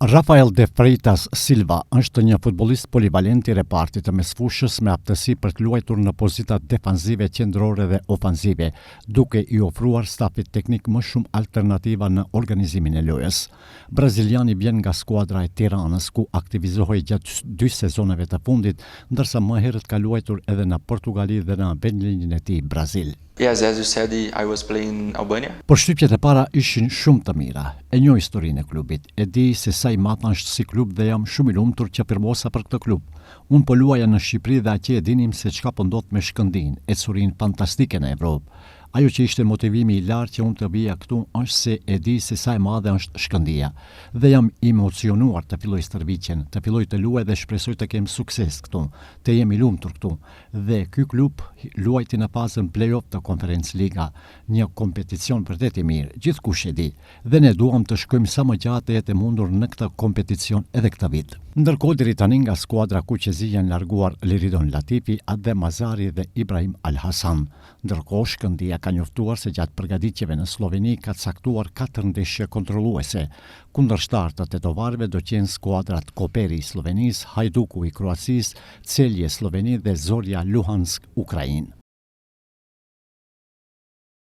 Rafael de Freitas Silva është një futbollist polivalent i repartit të mesfushës me aftësi për të luajtur në pozita defanzive, qendrore dhe ofanzive, duke i ofruar stafit teknik më shumë alternativa në organizimin e lojës. Braziliani vjen nga skuadra e Tiranës, ku aktivizohej gjatë 2 sezoneve të fundit, ndërsa më herët ka luajtur edhe në Portugali dhe në vendlinjën e tij Brazil. Yes, as you said, I was playing in Albania. Përshtypjet e para ishin shumë të mira. E njoh historinë e klubit. E di se sa i madh është si klub dhe jam shumë i lumtur që pirmosa për këtë klub. Unë po luaja në Shqipëri dhe atje e dinim se çka po ndodh me Shkëndijin, ecurinë fantastike në Evropë. Ajo që ishte motivimi i lartë që unë të vija këtu është se e di se sa e madhe është Shkëndija. Dhe jam emocionuar të filloj stërviqen, të filloj të luaj dhe shpresoj të kem sukses këtu, të jem i lumtur këtu. Dhe ky klub luajti në fazën play-off të Conference Liga, një kompeticion vërtet i mirë, gjithkush e di. Dhe ne duam të shkojmë sa më gjatë e jetë mundur në këtë kompeticion edhe këtë vit. Ndërkohë deri tani nga skuadra kuqezi janë larguar Liridon Latifi, Adem Mazari dhe Ibrahim Al Hasan. Ndërkohë Shkëndija ka njoftuar se gjatë përgatitjeve në Sloveni ka caktuar 4 ndeshje kontrolluese. Kundërshtar të tetovarëve do qenë skuadrat Koperi i Slovenisë, Hajduku i Kroacisë, Celje Sloveni dhe Zorja Luhansk Ukrainë.